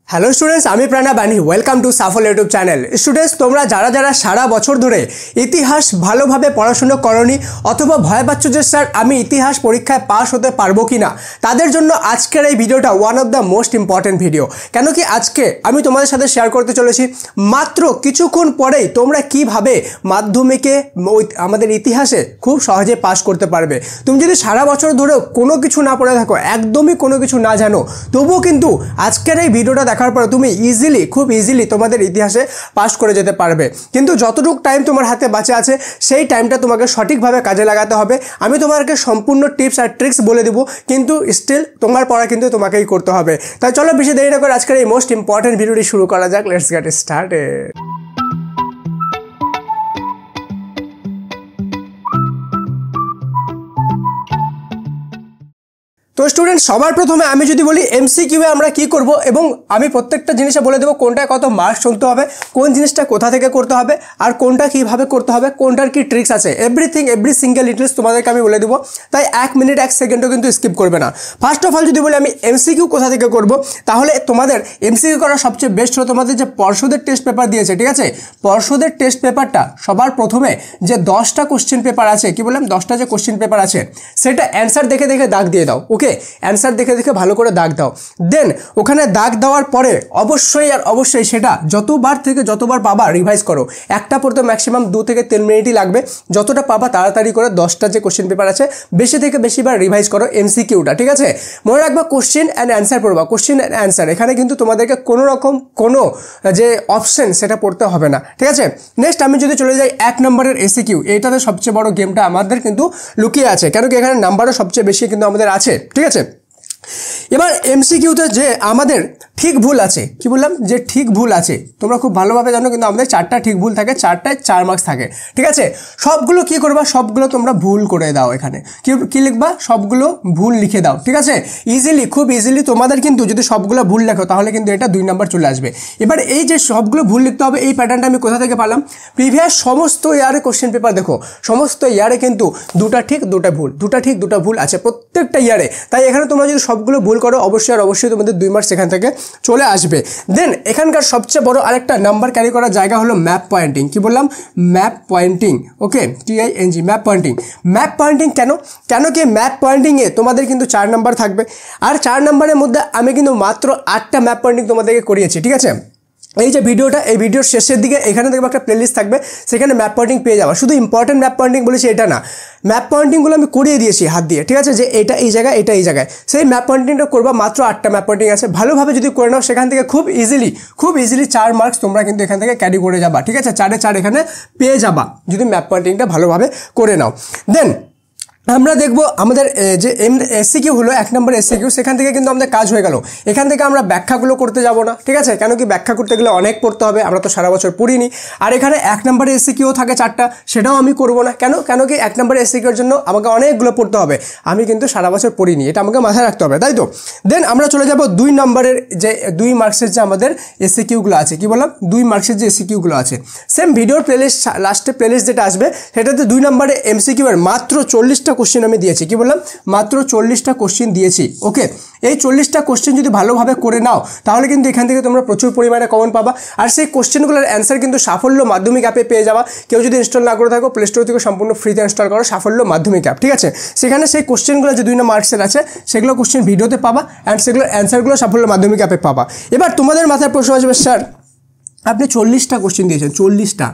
Hello students, আমি প্রণব বানি। Welcome to Shuffle YouTube channel. Students, তোমরা যারা সারা বছর ধরে ইতিহাস ভালোভাবে পড়াশোনা করনি অথবা ভয় পাচ্ছ যে স্যার আমি ইতিহাস পরীক্ষায় পাস হতে পারবো কি না, তাদের জন্য আজকের এই ভিডিওটা one of the most important video. কেন কি আজকে আমি তোমাদের সাথে শেয়ার করতে চলেছি মাত্র কিছুক্ষণ পরেই তোমরা কিভাবে মাধ্যমিকে আমাদের ইতিহাসে খুব সহজে পাস করতে পারবে। তুমি যদি সারা বছর ধরেও কোনো কিছু না পড়ে থাকো, একদমই কোনো কিছু না জানো, তবুও কিন্তু আজকের এই ভিডিওটা দেখার পর তুমি খুব ইজিলি তোমাদের ইতিহাসে পাস করে যেতে পারবে। কিন্তু যতটুকু টাইম তোমার হাতে বাঁচে আছে সেই টাইমটা তোমাকে সঠিকভাবে কাজে লাগাতে হবে। আমি তোমাকে সম্পূর্ণ টিপস আর ট্রিক্স বলে দেবো, কিন্তু স্টিল তোমার পড়া কিন্তু তোমাকেই করতে হবে। তাই চলো বেশি দেরি না করে আজকের এই মোস্ট ইম্পর্টেন্ট ভিডিওটি শুরু করা যাক। Let's get started. তো স্টুডেন্ট, সবার প্রথমে আমি যদি বলি এমসিকিউ এ আমরা কি করব, এবং আমি প্রত্যেকটা জিনিসে বলে দেবো কোনটা কত মার্কস চলতে হবে, কোন জিনিসটা কোথা থেকে করতে হবে, আর কোনটা কিভাবে করতে হবে, কোনটার কি ট্রিক্স আছে, এভরি সিঙ্গেল ডিটেলস তোমাদেরকে আমি বলে দেবো। তাই 1 মিনিট 1 সেকেন্ডও কিন্তু স্কিপ করবে না। ফার্স্ট অফ অল যদি বলি আমি এমসিকিউ কোথা থেকে করব, তাহলে তোমাদের এমসিকিউ করার সবচেয়ে বেস্ট হলো তোমাদের যে পর্ষদের টেস্ট পেপার দিয়েছে, ঠিক আছে, পর্ষদের টেস্ট পেপারটা সবার প্রথমে যে 10টা কোশ্চেন পেপার আছে, কি বললাম 10টা যে কোশ্চেন পেপার আছে সেটা অ্যান্সার দেখে দেখে দাগ দিয়ে দাও। ওকে, অ্যান্সার দেখে দেখে ভালো করে দাগ দাও। দেন ওখানে দাগ দেওয়ার পরে অবশ্যই সেটা যতবার পাবা রিভাইজ করো। একটা পড়তে ম্যাক্সিমাম 2 থেকে 3 মিনিটই লাগবে। যতটা পাবা তাড়াতাড়ি করে 10টা যে কোশ্চেন পেপার আছে বেশি থেকে বেশিবার রিভাইজ করো এমসিকিউটা, ঠিক আছে। মনে রাখবা কোশ্চেন অ্যান্ড অ্যান্সার পড়বা, কোশ্চেন অ্যান্ড অ্যান্সার। এখানে কিন্তু তোমাদেরকে কোনো যে অপশন সেটা পড়তে হবে না, ঠিক আছে। নেক্সট আমি যদি চলে যাই 1 নম্বরের এসিকিউ, এইটাতে সবচেয়ে বড় গেমটা আমাদের কিন্তু লুকিয়ে আছে, কেন কি এখানে নাম্বারও সবচেয়ে বেশি কিন্তু আমাদের আছে, ঠিক আছে। এবার এমসিকিউতে যে আমাদের ঠিক ভুল আছে, কি বললাম যে ঠিক ভুল আছে, তোমরা খুব ভালোভাবে জানো, কিন্তু আমাদের 4টা ঠিক ভুল থাকে, 4টায় 4 মার্কস থাকে, ঠিক আছে। সবগুলো কি করবা, সবগুলো তোমরা ভুল করে দাও। এখানে কি লিখবা, সবগুলো ভুল লিখে দাও, ঠিক আছে। খুব ইজিলি তোমাদের কিন্তু যদি সবগুলো ভুল লেখো তাহলে কিন্তু এটা 2 নাম্বার চলে আসবে। এবার এই যে সবগুলো ভুল লিখতে হবে, এই প্যাটার্নটা আমি কোথা থেকে পেলাম, প্রিভিয়াস সমস্ত ইয়ারে কোশ্চেন পেপার দেখো, সমস্ত ইয়ারে কিন্তু 2টা ঠিক 2টা ভুল, 2টা ঠিক 2টা ভুল আছে প্রত্যেকটা ইয়ারে। তাই এখানে তোমরা যদি সবগুলো ভুল করো অবশ্যই তোমাদের 2 মার্কস এখান থেকে চলে আসবে। দেন এখানকার সবচেয়ে বড় আরেকটা নাম্বার ক্যারি করার জায়গা হলো ম্যাপ পয়েন্টিং। কি বললাম, ম্যাপ পয়েন্টিং। ওকে, TING, ম্যাপ পয়েন্টিং। কেন কি ম্যাপ পয়েন্টিংয়ে তোমাদের কিন্তু 4 নাম্বার থাকবে, আর 4 নাম্বারের মধ্যে আমি কিন্তু মাত্র 8টা ম্যাপ পয়েন্টিং তোমাদেরকে করিয়েছি, ঠিক আছে। এই যে ভিডিওটা, এই ভিডিওর শেষের দিকে এখানে দেখবো একটা প্লেলিস্ট থাকবে, সেখানে ম্যাপ পয়েন্টিং পেয়ে যাওয়া। শুধু ইম্পর্টেন্ট ম্যাপ পয়েন্টিং বলেছি এটা না, ম্যাপ পয়েন্টিংগুলো আমি করিয়ে দিয়েছি হাত দিয়ে, ঠিক আছে, যে এটা এই জায়গায়, এটা এই জায়গায়। সেই ম্যাপ পয়েন্টিংটা করবা, মাত্র 8টা ম্যাপ পয়েন্টিং আছে, ভালোভাবে যদি করে নাও সেখান থেকে খুব ইজিলি 4 মার্কস তোমরা কিন্তু এখান থেকে ক্যারি করে যাবা, ঠিক আছে। 4-এ 4 এখানে পেয়ে যাবা যদি ম্যাপ পয়েন্টিংটা ভালোভাবে করে নাও। দেন আমরা দেখবো আমাদের যে এসিকিউ হলো 1 নম্বর এসিকিউ, সেখান থেকে কিন্তু আমাদের কাজ হয়ে গেল। এখান থেকে আমরা ব্যাখ্যাগুলো করতে যাব না, ঠিক আছে, কেন কি ব্যাখ্যা করতে গেলে অনেক পড়তে হবে, আমরা তো সারা বছর পড়িনি। আর এখানে 1 নম্বরের এসিকিউ থাকে 4টা, সেটাও আমি করব না। কেন কি 1 নম্বরের এসিকিউর জন্য আমাকে অনেকগুলো পড়তে হবে, আমি কিন্তু সারা বছর পড়িনি, এটা আমাকে মাথায় রাখতে হবে, তাই তো। দেন আমরা চলে যাব 2 নম্বরের যে 2 মার্কসের যে আমাদের এসিকিউগুলো আছে, কি বললাম 2 মার্কসের যে এসিকিউগুলো আছে, সেম ভিডিওর প্লেলিস্ট লাস্টে প্লেলিস্ট যেটা আসবে সেটাতে 2 নম্বরে এমসিকিউ এর মাত্র 40টা কোশ্চেন আমি দিয়েছি, কি বললাম মাত্র 40টা কোশ্চেন দিয়েছি। ওকে, এই 40টা কোশ্চেন যদি ভালোভাবে করে নাও তাহলে কিন্তু এখান থেকে তোমরা প্রচুর পরিমাণে কমন পাবা। আর সেই কোশ্চেনগুলোর অ্যান্সার কিন্তু সাফল্য মাধ্যমিক অ্যাপে পেয়ে যাবা। কেউ যদি ইনস্টল না করে থাকো, প্লে স্টোর থেকে সম্পূর্ণ ফ্রিতে ইনস্টল করো সাফল্য মাধ্যমিক অ্যাপ, ঠিক আছে। সেখানে সেই কোশ্চেনগুলো যে 2 মার্কসের আছে সেগুলো কোশ্চেন ভিডিওতে পাবা, অ্যান্ড সেগুলোর অ্যান্সারগুলো সাফল্য মাধ্যমিক অ্যাপে পাবা। এবার তোমাদের মাথায় প্রশ্ন আসবে, স্যার আপনি 40টা কোশ্চেন দিয়েছেন, 40টা,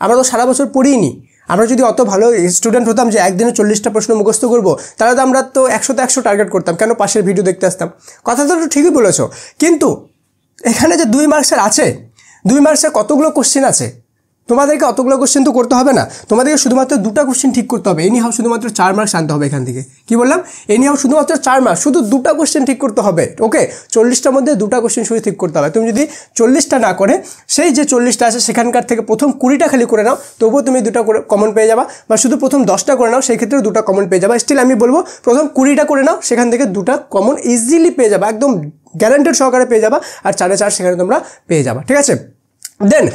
আমরা তো সারা বছর পড়িনি। আমরা যদি অত ভালো স্টুডেন্ট হতাম যে একদিনে 40টা প্রশ্ন মুখস্থ করবো, তাহলে তো আমরা তো 100তে 100 টার্গেট করতাম, কেন পাশের ভিডিও দেখতে আসতাম। কথা তো ঠিকই বলেছো, কিন্তু এখানে যে 2 মার্কসের আছে, 2 মার্কসের কতগুলো কোশ্চেন আছে, তোমাদেরকে অতগুলো কোশ্চেন তো করতে হবে না, তোমাদেরকে শুধুমাত্র 2টা কোশ্চেন ঠিক করতে হবে। এনি হাউ শুধুমাত্র 4 মার্কস আনতে হবে এখান থেকে, কি বললাম এনি হাউ শুধুমাত্র 4 মার্কস, শুধু 2টা কোশ্চেন ঠিক করতে হবে। ওকে, 40টার মধ্যে 2টা কোশ্চেন শুধু ঠিক করতে হবে। তুমি যদি 40টা না করে সেই যে 40টা আছে সেখানকার থেকে প্রথম 20টা খালি করে নাও, তবুও তুমি 2টা কমন পেয়ে যাবা, বা শুধু প্রথম 10টা করে নাও, সেই ক্ষেত্রে 2টা কমন পেয়ে যাবা। স্টিল আমি বলবো প্রথম 20টা করে নাও, সেখান থেকে 2টা কমন ইজিলি পেয়ে যাবা, একদম গ্যারান্টেড সহকারে পেয়ে যাবা, আর 4-এ 4 সেখানে তোমরা পেয়ে যাবা, ঠিক আছে। দেন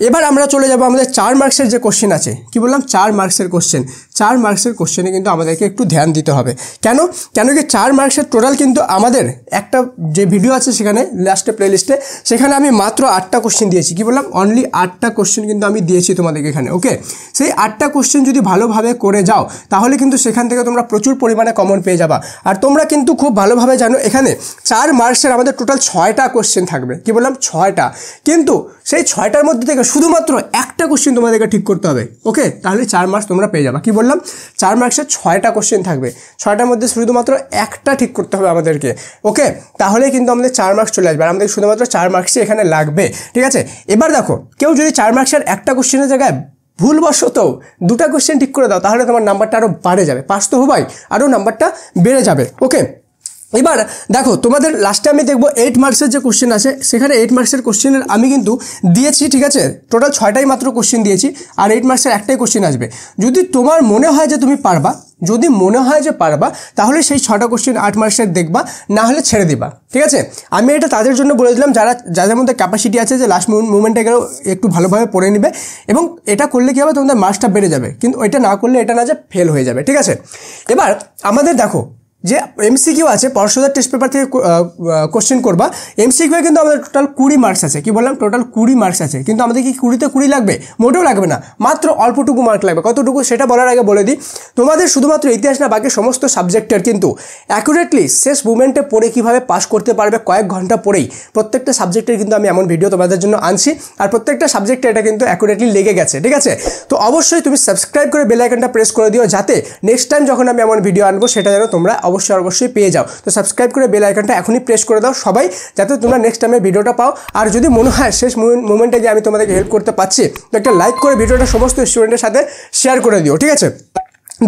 এবার আমরা চলে যাব আমাদের 4 মার্কসের যে কোশ্চেন আছে, কি বললাম 4 মার্কসের কোশ্চেন। 4 মার্কসের কোশ্চেনে কিন্তু আমাদেরকে একটু ধ্যান দিতে হবে। কেন কি 4 মার্কসের টোটাল কিন্তু আমাদের একটা যে ভিডিও আছে সেখানে লাস্টে প্লেলিস্টে, সেখানে আমি মাত্র 8টা কোশ্চেন দিয়েছি। কি বললাম অনলি 8টা কোশ্চেন কিন্তু আমি দিয়েছি তোমাদেরকে এখানে। ওকে, সেই 8টা কোশ্চেন যদি ভালোভাবে করে যাও তাহলে কিন্তু সেখান থেকে তোমরা প্রচুর পরিমাণে কমন পেয়ে যাবা। আর তোমরা কিন্তু খুব ভালোভাবে জানো এখানে 4 মার্কসের আমাদের টোটাল 6টা কোশ্চেন থাকবে। কি বললাম 6টা, কিন্তু সেই 6টার মধ্যে থেকে শুধুমাত্র একটা কোশ্চেন তোমাদেরকে ঠিক করতে হবে। ওকে, তাহলে 4 মার্কস তোমরা পেয়ে যাবা। কি বললাম 4 মার্কসের 6টা কোশ্চেন থাকবে, 6টার মধ্যে শুধুমাত্র একটা ঠিক করতে হবে আমাদেরকে। ওকে, তাহলে কিন্তু আমাদের 4 মার্কস চলে আসবে, আর আমাদের শুধুমাত্র 4 মার্কসই এখানে লাগবে। ঠিক আছে, এবার দেখো কেউ যদি 4 মার্কসের একটা কোশ্চেনের জায়গায় ভুলবশত 2টা কোশ্চেন ঠিক করে দাও তাহলে তোমার নাম্বারটা আরও বাড়ে যাবে, পাস তো হবাই, আরও নাম্বারটা বেড়ে যাবে। ওকে, এবার দেখো তোমাদের লাস্টে আমি দেখবো 8 মার্কসের যে কোশ্চেন আছে, সেখানে 8 মার্কসের কোশ্চেনের আমি কিন্তু দিয়েছি। ঠিক আছে, টোটাল 6টাই মাত্র কোশ্চেন দিয়েছি, আর 8 মার্কসের একটাই কোশ্চেন আসবে। যদি তোমার মনে হয় যে তুমি পারবা, যদি মনে হয় যে পারবা, তাহলে সেই 6টা কোশ্চেন 8 মার্কসের দেখবা, না হলে ছেড়ে দিবা। ঠিক আছে, আমি এটা তাদের জন্য বলে দিলাম যাদের মধ্যে ক্যাপাসিটি আছে যে লাস্ট মুভমেন্টে গেলেও একটু ভালোভাবে পড়ে নেবে, এবং এটা করলে কী হবে তোমাদের মার্কসটা বেড়ে যাবে। কিন্তু এটা না করলে এটা না যে ফেল হয়ে যাবে। ঠিক আছে, এবার আমাদের দেখো যে এমসিকিউ আছে, পরশুদার টেস্ট পেপার থেকে কোশ্চেন করবা। এমসিকিউ কিন্তু আমাদের টোটাল 20 মার্কস আছে। কি বললাম টোটাল 20 মার্কস আছে, কিন্তু আমাদের কি 20তে 20 লাগবে? মোটেও লাগবে না, মাত্র অল্পটুকু মার্ক লাগবে। কতটুকু সেটা বলার আগে বলে দিই, তোমাদের শুধুমাত্র ইতিহাস না, বাকি সমস্ত সাবজেক্টের কিন্তু অ্যাকুরেটলি শেষ মুভমেন্টে পড়ে কীভাবে পাস করতে পারবে কয়েক ঘন্টা পরেই, প্রত্যেকটা সাবজেক্টের কিন্তু আমি এমন ভিডিও তোমাদের জন্য আনছি, আর প্রত্যেকটা সাবজেক্টে এটা কিন্তু অ্যাকুরেটলি লেগে গেছে। ঠিক আছে, তো অবশ্যই তুমি সাবস্ক্রাইব করে বেল আইকনটা প্রেস করে দিও, যাতে নেক্সট টাইম যখন আমি এমন ভিডিও আনবো সেটা যেন তোমরা অবশ্যই পেয়ে যাও। তো সাবস্ক্রাইব করে বেল আইকনটা এখনই প্রেস করে দাও সবাই, যাতে তোমরা নেক্সট টাইমে ভিডিওটা পাও। আর যদি মনে হয় শেষ মোমেন্টে যে আমি তোমাদেরকে হেল্প করতে পারছি, তো একটা লাইক করে ভিডিওটা সমস্ত স্টুডেন্টের সাথে শেয়ার করে দিও। ঠিক আছে,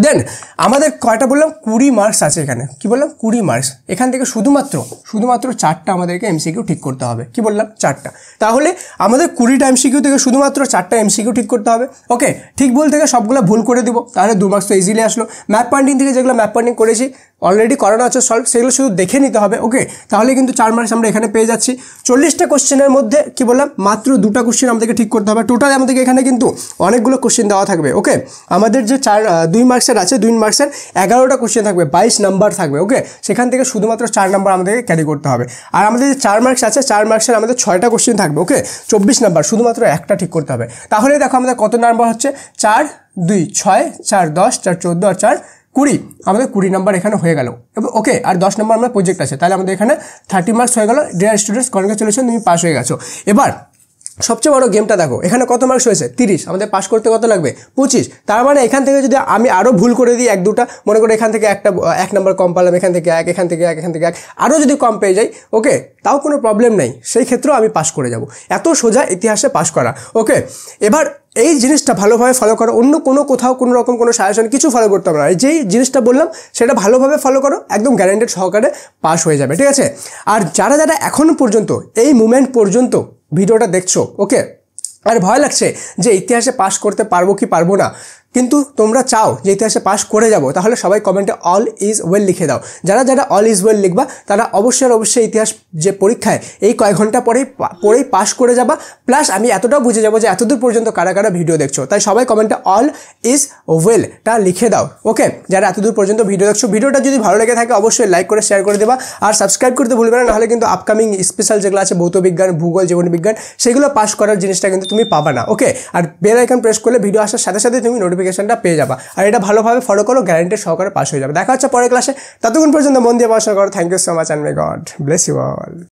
দেন আমাদের কয়টা বললাম 20 মার্কস আছে এখানে। কি বললাম 20 মার্কস, এখান থেকে শুধুমাত্র 4টা আমাদেরকে এমসিকিউ ঠিক করতে হবে। কি বললাম 4টা, তাহলে আমাদের 20টা এমসিকিউ থেকে শুধুমাত্র 4টা এমসিকিউ ঠিক করতে হবে। ওকে, ঠিক ভুল থেকে সবগুলো ভুল করে দিব, তাহলে 2 মার্কস তো ইজিলি আসলো। ম্যাপ পয়েন্টিং থেকে যেগুলো ম্যাপ পয়েন্টিং করেছি অলরেডি করানো আছে সলভ, সেগুলো শুধু দেখে নিতে হবে। ওকে, তাহলে কিন্তু 4 মার্কস আমরা এখানে পেয়ে যাচ্ছি। 40টা কোশ্চেনের মধ্যে কি বললাম মাত্র 2টা কোশ্চেন আমাদেরকে ঠিক করতে হবে। টোটাল আমাদেরকে এখানে কিন্তু অনেকগুলো কোশ্চেন দেওয়া থাকবে। ওকে, আমাদের যে 2 মার্কসের আছে, 2 মার্কসের 11টা কোশ্চেন থাকবে, 22 নাম্বার থাকবে। ওকে, সেখান থেকে শুধুমাত্র 4 নাম্বার আমাদেরকে ক্যারি করতে হবে। আর আমাদের যে 4 মার্কস আছে, 4 মার্কসের আমাদের 6টা কোশ্চেন থাকবে। ওকে, 24 নাম্বার, শুধুমাত্র একটা ঠিক করতে হবে। তাহলে দেখো আমাদের কত নাম্বার হচ্ছে, 4 2 6 4 10 4 14 আর 4 20, আমাদের 20 নাম্বার এখানে হয়ে গেল। ওকে, আর 10 নাম্বার আমার প্রজেক্ট আছে, তাহলে আমাদের এখানে 30 মার্কস হয়ে গেল। ডিয়ার স্টুডেন্টস, কনগ্রাচুলেশন, তুমি পাস হয়ে গেছো। এবার সবচেয়ে বড় গেমটা দেখো, এখানে কত মার্কস হয়েছে 30, আমাদের পাস করতে কত লাগবে 25। তার মানে এখান থেকে যদি আমি আরও ভুল করে দিই 1-2টা, মনে করি এখান থেকে এক নাম্বার কম পারলাম, এখান থেকে 1, এখান থেকে 1, এখান থেকে 1, আরও যদি কম পেয়ে যাই, ওকে, তাও কোনো প্রবলেম নেই, সেই ক্ষেত্রেও আমি পাস করে যাব। এত সোজা ইতিহাসে পাস করা। ওকে, এবার এই জিনিসটা ভালোভাবে ফলো করো, অন্য কোথাও কোনো রকম কোনো সাজেশন কিছু ফলো করতে হবে না। যেই জিনিসটা বললাম সেটা ভালোভাবে ফলো করো, একদম গ্যারান্টেড সহকারে পাস হয়ে যাবে। ঠিক আছে, আর যারা এখনও পর্যন্ত এই মুমেন্ট পর্যন্ত ভিডিওটা দেখছো, ওকে, আর ভয় লাগছে যে ইতিহাসে পাস করতে পারবো কি পারবো না, কিন্তু তোমরা চাও যে ইতিহাসে পাস করে যাব, তাহলে সবাই কমেন্টে অল ইজ ওয়েল লিখে দাও। যারা অল ইজ ওয়েল লিখবা তারা অবশ্যই ইতিহাস যে পরীক্ষায় এই কয়েক ঘন্টা পরেই পাস করে যাবা। প্লাস আমি এতটাও বুঝে যাবো যে এতদূর পর্যন্ত কারা ভিডিও দেখছো, তাই সবাই কমেন্টে অল ইজ ওয়েলটা লিখে দাও। ওকে, যারা এতদূর পর্যন্ত ভিডিও দেখছো, ভিডিওটা যদি ভালো লেগে থাকে অবশ্যই লাইক করে শেয়ার করে দেবা, আর সাবস্ক্রাইব করতে ভুলবে না, নাহলে কিন্তু আপকামিং স্পেশাল যেগুলো আছে ভৌতবিজ্ঞান, ভূগোল, জীবনবিজ্ঞান, সেগুলো পাস করার জিনিসটা কিন্তু তুমি পাবা না। ওকে, আর বেল আইকন প্রেস করলে ভিডিও আসার সাথে সাথে তুমি নোটিফিকেশনটা পেয়ে যাবা, আর এটা ভালোভাবে ফলো করো, গ্যারান্টেড সহকারে পাস হয়ে যাবে। দেখা হচ্ছে পরের ক্লাসে, ততক্ষণ পর্যন্ত মন দিয়ে পড়াশোনা করো। Thank you so much, and may God bless you all.